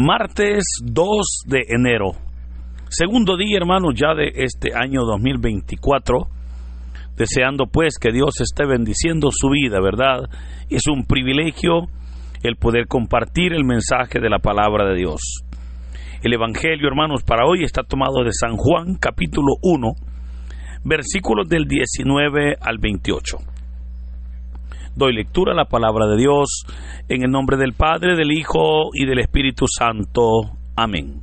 Martes 2 de enero, segundo día, hermanos, ya de este año 2024, deseando pues que Dios esté bendiciendo su vida, ¿verdad? Es un privilegio el poder compartir el mensaje de la palabra de Dios. El evangelio, hermanos, para hoy está tomado de San Juan, capítulo 1, versículos del 19 al 28. Doy lectura a la palabra de Dios en el nombre del Padre, del Hijo y del Espíritu Santo. Amén.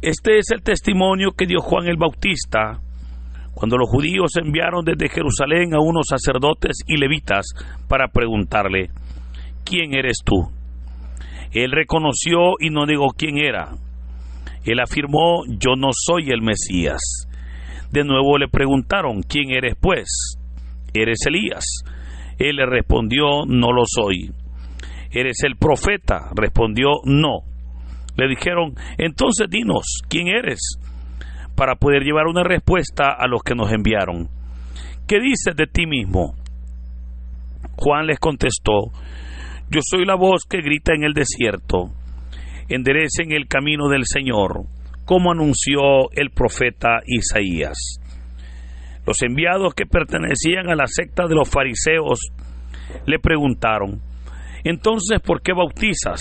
Este es el testimonio que dio Juan el Bautista cuando los judíos enviaron desde Jerusalén a unos sacerdotes y levitas para preguntarle: ¿quién eres tú? Él reconoció y no negó quién era. Él afirmó: yo no soy el Mesías. De nuevo le preguntaron: ¿quién eres pues? ¿Eres Elías? Él le respondió: no lo soy. ¿Eres el profeta? Respondió: no. Le dijeron: entonces dinos, ¿quién eres? Para poder llevar una respuesta a los que nos enviaron. ¿Qué dices de ti mismo? Juan les contestó: yo soy la voz que grita en el desierto, enderecen el camino del Señor, como anunció el profeta Isaías. Los enviados que pertenecían a la secta de los fariseos le preguntaron: entonces, ¿por qué bautizas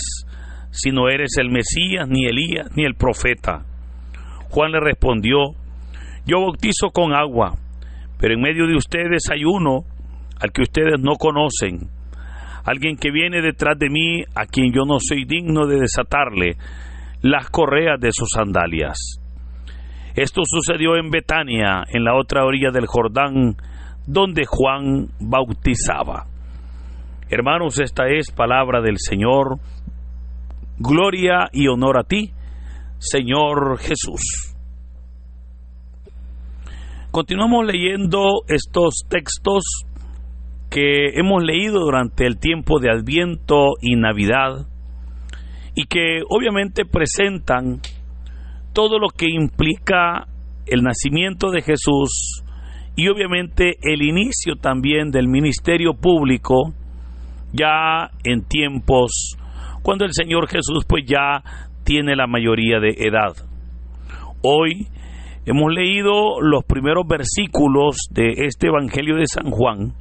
si no eres el Mesías, ni Elías, ni el profeta? Juan le respondió: yo bautizo con agua, pero en medio de ustedes hay uno al que ustedes no conocen, alguien que viene detrás de mí, a quien yo no soy digno de desatarle las correas de sus sandalias. Esto sucedió en Betania, en la otra orilla del Jordán, donde Juan bautizaba. Hermanos, esta es palabra del Señor. Gloria y honor a ti, Señor Jesús. Continuamos leyendo estos textos que hemos leído durante el tiempo de Adviento y Navidad, y que obviamente presentan todo lo que implica el nacimiento de Jesús y obviamente el inicio también del ministerio público, ya en tiempos cuando el Señor Jesús pues ya tiene la mayoría de edad. Hoy hemos leído los primeros versículos de este Evangelio de San Juan,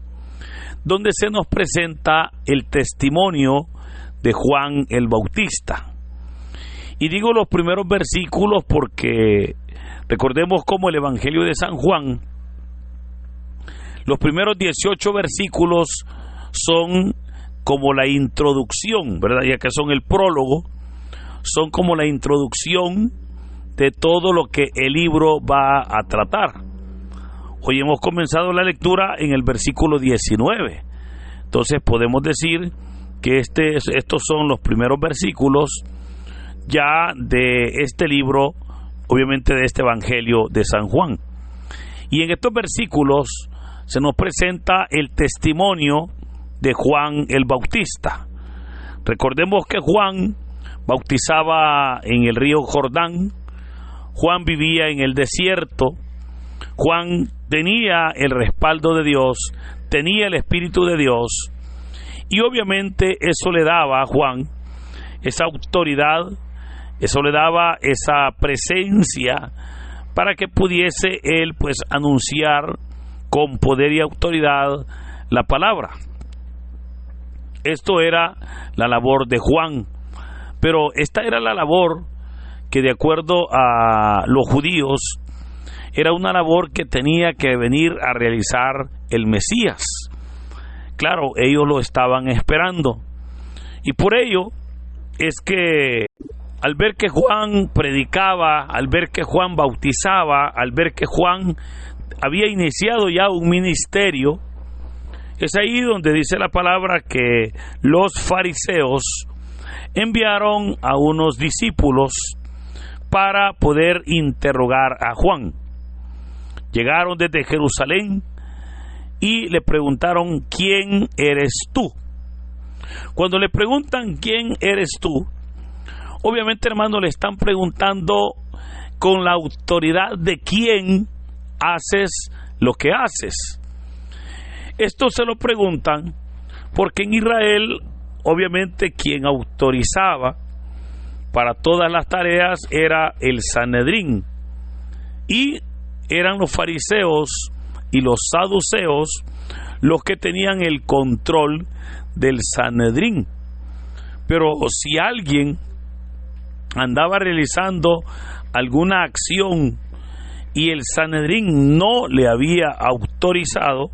donde se nos presenta el testimonio de Juan el Bautista. Y digo los primeros versículos porque recordemos cómo el Evangelio de San Juan, los primeros 18 versículos son como la introducción, ¿verdad? Ya que son el prólogo, son como la introducción de todo lo que el libro va a tratar. Hoy hemos comenzado la lectura en el versículo 19. Entonces podemos decir que estos son los primeros versículos ya de este libro, obviamente de este Evangelio de San Juan. Y en estos versículos se nos presenta el testimonio de Juan el Bautista. Recordemos que Juan bautizaba en el río Jordán, Juan vivía en el desierto, Juan tenía el respaldo de Dios, tenía el Espíritu de Dios, y obviamente eso le daba a Juan esa autoridad, eso le daba esa presencia para que pudiese él pues anunciar con poder y autoridad la palabra. Esto era la labor de Juan, pero esta era la labor que, de acuerdo a los judíos, era una labor que tenía que venir a realizar el Mesías. Claro, ellos lo estaban esperando, y por ello es que al ver que Juan predicaba, al ver que Juan bautizaba, al ver que Juan había iniciado ya un ministerio, es ahí donde dice la palabra que los fariseos enviaron a unos discípulos para poder interrogar a Juan. Llegaron desde Jerusalén y le preguntaron: ¿quién eres tú? Cuando le preguntan ¿quién eres tú?, obviamente, hermano, le están preguntando con la autoridad de quién haces lo que haces. Esto se lo preguntan porque en Israel, obviamente, quien autorizaba para todas las tareas era el Sanedrín, y eran los fariseos y los saduceos los que tenían el control del Sanedrín. Pero si alguien andaba realizando alguna acción y el Sanedrín no le había autorizado,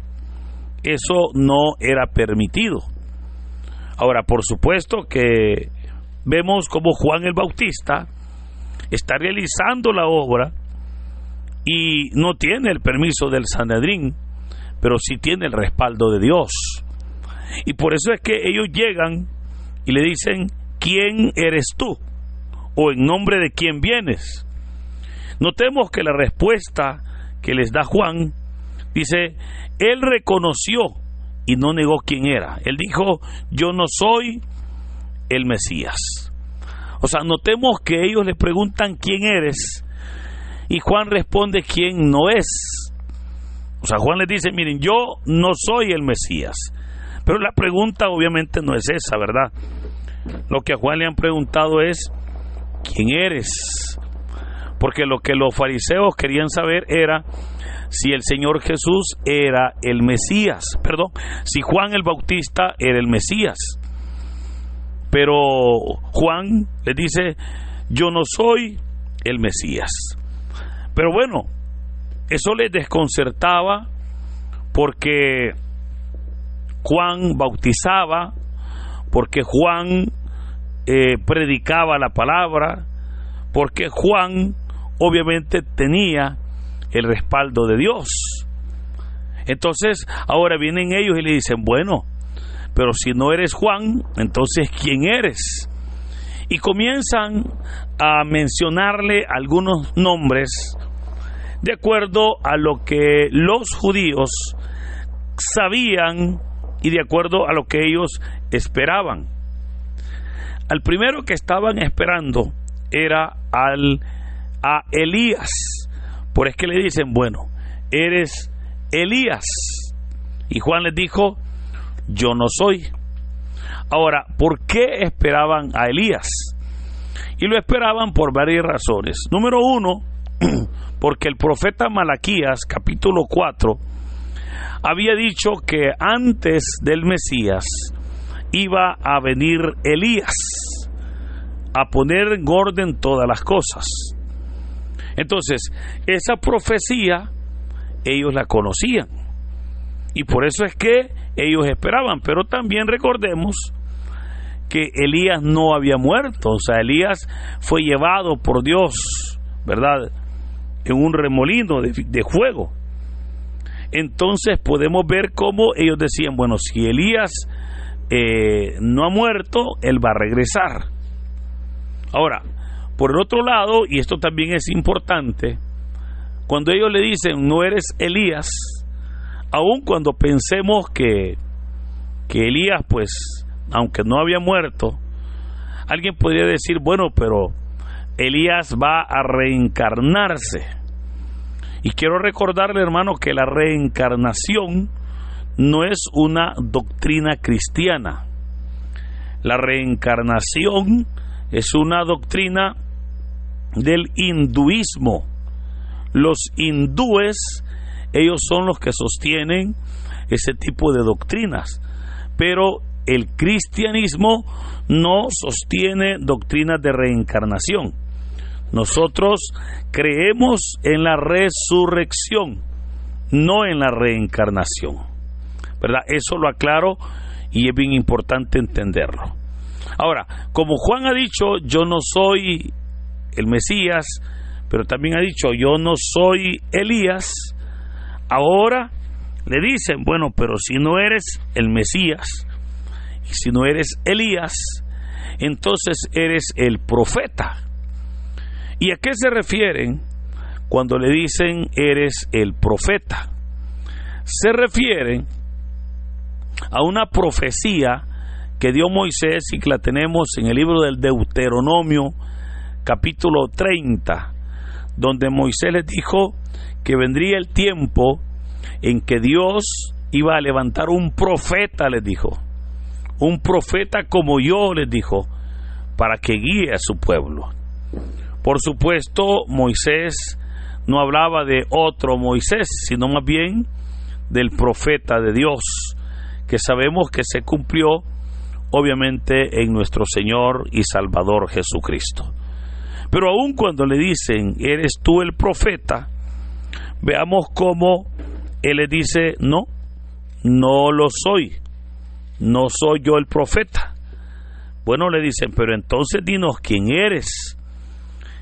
eso no era permitido. Ahora, por supuesto que vemos como Juan el Bautista está realizando la obra y no tiene el permiso del Sanedrín, pero sí tiene el respaldo de Dios. Y por eso es que ellos llegan y le dicen: ¿quién eres tú? ¿O en nombre de quién vienes? Notemos que la respuesta que les da Juan dice: él reconoció y no negó quién era. Él dijo: yo no soy el Mesías. O sea, notemos que ellos le preguntan: ¿quién eres? Y Juan responde: ¿quién no es? O sea, Juan les dice: miren, yo no soy el Mesías. Pero la pregunta obviamente no es esa, ¿verdad? Lo que a Juan le han preguntado es: ¿quién eres? Porque lo que los fariseos querían saber era si el Señor Jesús era el Mesías, si Juan el Bautista era el Mesías. Pero Juan les dice: yo no soy el Mesías. Pero bueno, eso les desconcertaba, porque Juan bautizaba, porque Juan predicaba la palabra, porque Juan obviamente tenía el respaldo de Dios. Entonces ahora vienen ellos y le dicen: bueno, pero si no eres Juan, entonces ¿quién eres? Y comienzan a mencionarle algunos nombres de acuerdo a lo que los judíos sabían y de acuerdo a lo que ellos esperaban. Al primero que estaban esperando era a Elías. Por eso que le dicen: bueno, eres Elías. Y Juan les dijo: yo no soy. Ahora, ¿por qué esperaban a Elías? Y lo esperaban por varias razones. Número uno, porque el profeta Malaquías, capítulo 4, había dicho que antes del Mesías iba a venir Elías a poner en orden todas las cosas. Entonces, esa profecía ellos la conocían, y por eso es que ellos esperaban. Pero también recordemos que Elías no había muerto. O sea, Elías fue llevado por Dios, ¿verdad?, en un remolino de fuego. Entonces podemos ver cómo ellos decían: bueno, si Elías no ha muerto, él va a regresar. Ahora, por el otro lado, y esto también es importante, cuando ellos le dicen: no eres Elías, aun cuando pensemos que Elías, pues, aunque no había muerto, alguien podría decir: bueno, pero Elías va a reencarnarse. Y quiero recordarle, hermano, que la reencarnación no es una doctrina cristiana. La reencarnación es una doctrina del hinduismo. Los hindúes, ellos son los que sostienen ese tipo de doctrinas, pero el cristianismo no sostiene doctrinas de reencarnación. Nosotros creemos en la resurrección, no en la reencarnación, ¿verdad? Eso lo aclaro y es bien importante entenderlo. Ahora, como Juan ha dicho: yo no soy el Mesías, pero también ha dicho: yo no soy Elías, ahora le dicen: bueno, pero si no eres el Mesías y si no eres Elías, entonces eres el profeta. ¿Y a qué se refieren cuando le dicen eres el profeta? Se refieren a una profecía que dio Moisés y que la tenemos en el libro del Deuteronomio, capítulo 30, donde Moisés les dijo que vendría el tiempo en que Dios iba a levantar un profeta, les dijo, un profeta como yo, les dijo, para que guíe a su pueblo. Por supuesto, Moisés no hablaba de otro Moisés, sino más bien del profeta de Dios, que sabemos que se cumplió obviamente en nuestro Señor y Salvador Jesucristo. Pero aun cuando le dicen, ¿eres tú el profeta?, veamos cómo él le dice, no lo soy, no soy yo el profeta. Bueno, le dicen, pero entonces dinos quién eres.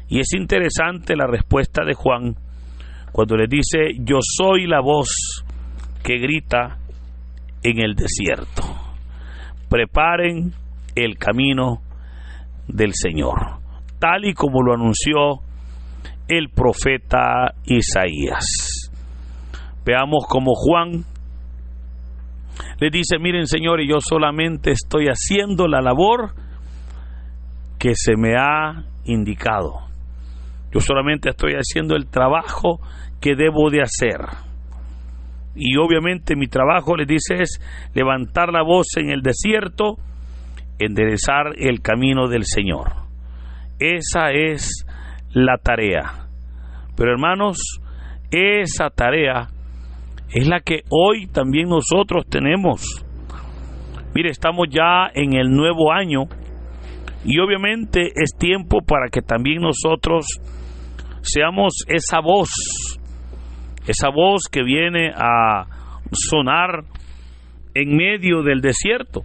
Y es interesante la respuesta de Juan cuando le dice, yo soy la voz que grita en el desierto, preparen el camino del Señor, tal y como lo anunció el profeta Isaías. Veamos cómo Juan le dice, miren señores, yo solamente estoy haciendo la labor que se me ha indicado. Yo solamente estoy haciendo el trabajo que debo de hacer. Y obviamente mi trabajo, les dice, es levantar la voz en el desierto, enderezar el camino del Señor. Esa es la tarea. Pero hermanos, esa tarea es la que hoy también nosotros tenemos. Mire, estamos ya en el nuevo año y obviamente es tiempo para que también nosotros seamos esa voz que viene a sonar en medio del desierto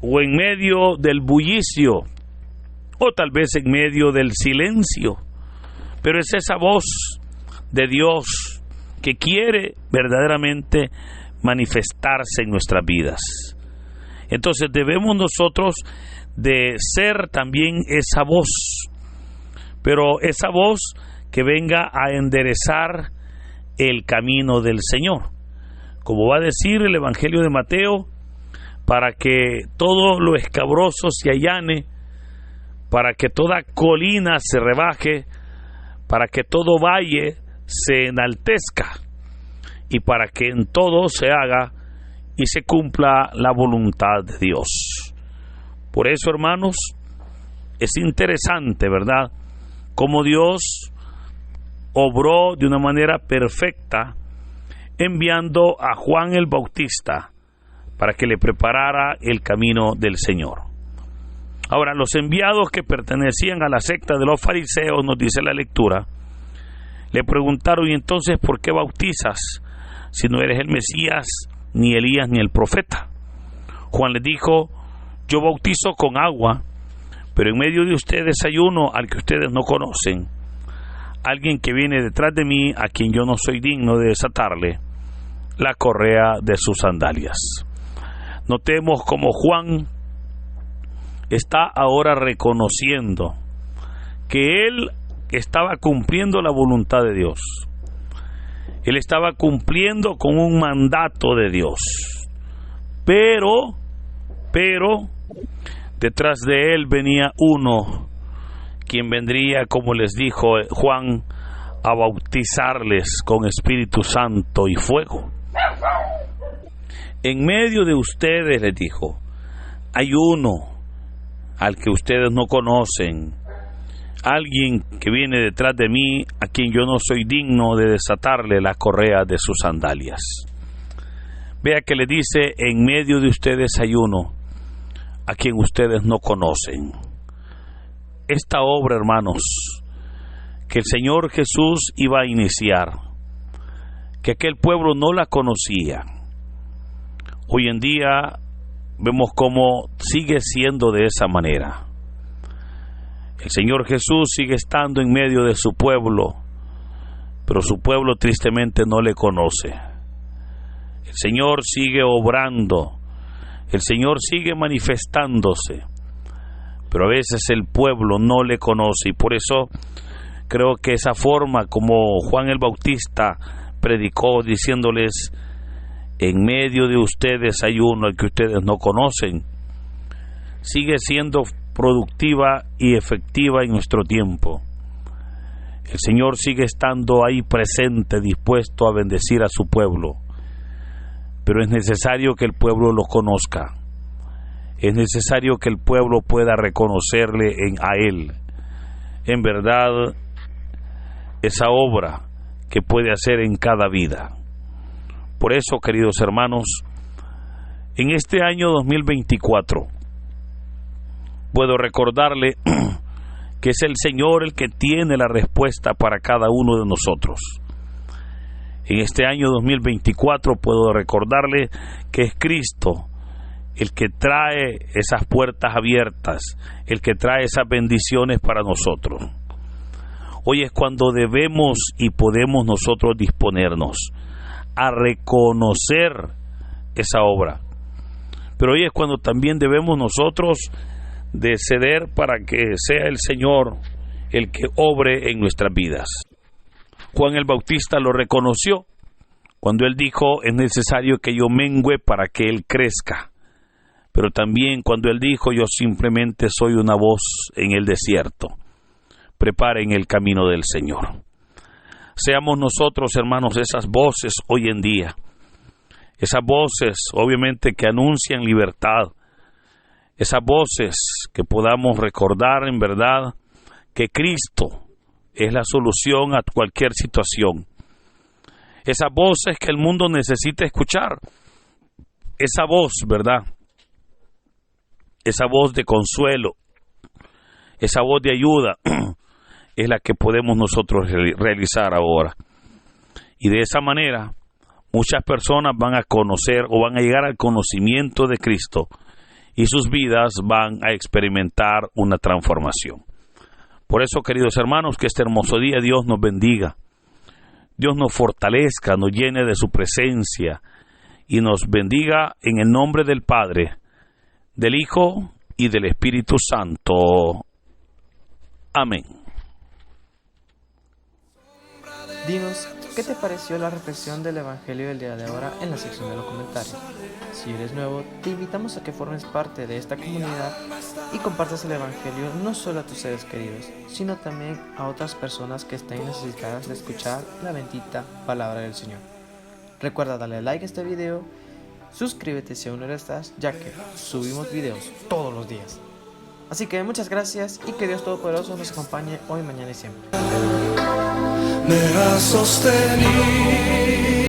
o en medio del bullicio o tal vez en medio del silencio, pero es esa voz de Dios que quiere verdaderamente manifestarse en nuestras vidas. Entonces debemos nosotros de ser también esa voz, pero esa voz que venga a enderezar el camino del Señor, como va a decir el Evangelio de Mateo, para que todo lo escabroso se allane, para que toda colina se rebaje, para que todo valle se enaltezca, y para que en todo se haga y se cumpla la voluntad de Dios. Por eso, hermanos, es interesante, ¿verdad?, cómo Dios obró de una manera perfecta enviando a Juan el Bautista para que le preparara el camino del Señor. Ahora, los enviados que pertenecían a la secta de los fariseos, nos dice la lectura, le preguntaron, ¿y entonces por qué bautizas si no eres el Mesías, ni Elías, ni el profeta? Juan les dijo, yo bautizo con agua, pero en medio de ustedes hay uno al que ustedes no conocen, alguien que viene detrás de mí, a quien yo no soy digno de desatarle la correa de sus sandalias. Notemos cómo Juan está ahora reconociendo que él estaba cumpliendo la voluntad de Dios. Él estaba cumpliendo con un mandato de Dios. Pero detrás de él venía uno, quien vendría, como les dijo Juan, a bautizarles con Espíritu Santo y fuego. En medio de ustedes, les dijo, hay uno al que ustedes no conocen, alguien que viene detrás de mí, a quien yo no soy digno de desatarle la correa de sus sandalias. Vea que le dice, en medio de ustedes hay uno a quien ustedes no conocen. Esta obra, hermanos, que el Señor Jesús iba a iniciar, que aquel pueblo no la conocía, hoy en día vemos cómo sigue siendo de esa manera. El Señor Jesús sigue estando en medio de su pueblo, pero su pueblo tristemente no le conoce. El Señor sigue obrando, el Señor sigue manifestándose, pero a veces el pueblo no le conoce, y por eso creo que esa forma como Juan el Bautista predicó diciéndoles, en medio de ustedes hay uno al que ustedes no conocen, sigue siendo productiva y efectiva en nuestro tiempo. El Señor sigue estando ahí presente, dispuesto a bendecir a su pueblo, pero es necesario que el pueblo lo conozca, es necesario que el pueblo pueda reconocerle a Él, en verdad, esa obra que puede hacer en cada vida. Por eso, queridos hermanos, en este año 2024, puedo recordarle que es el Señor el que tiene la respuesta para cada uno de nosotros. En este año 2024 puedo recordarle que es Cristo el que trae esas puertas abiertas, el que trae esas bendiciones para nosotros. Hoy es cuando debemos y podemos nosotros disponernos a reconocer esa obra. Pero hoy es cuando también debemos nosotros de ceder para que sea el Señor el que obre en nuestras vidas. Juan el Bautista lo reconoció cuando él dijo: es necesario que yo mengüe para que él crezca. Pero también cuando él dijo: yo simplemente soy una voz en el desierto. Preparen el camino del Señor. Seamos nosotros, hermanos, esas voces hoy en día. Esas voces, obviamente, que anuncian libertad. Esas voces que podamos recordar en verdad que Cristo es la solución a cualquier situación. Esas voces que el mundo necesita escuchar. Esa voz, ¿verdad? Esa voz de consuelo, esa voz de ayuda, es la que podemos nosotros realizar ahora. Y de esa manera, muchas personas van a conocer o van a llegar al conocimiento de Cristo y sus vidas van a experimentar una transformación. Por eso, queridos hermanos, que este hermoso día Dios nos bendiga, Dios nos fortalezca, nos llene de su presencia y nos bendiga en el nombre del Padre, del Hijo y del Espíritu Santo. Amén. Dinos, ¿qué te pareció la reflexión del Evangelio del día de ahora en la sección de los comentarios? Si eres nuevo, te invitamos a que formes parte de esta comunidad y compartas el Evangelio no solo a tus seres queridos, sino también a otras personas que estén necesitadas de escuchar la bendita palabra del Señor. Recuerda darle like a este video, suscríbete si aún no lo estás, ya que subimos videos todos los días. Así que muchas gracias y que Dios Todopoderoso nos acompañe hoy, mañana y siempre. Me ha sostenido.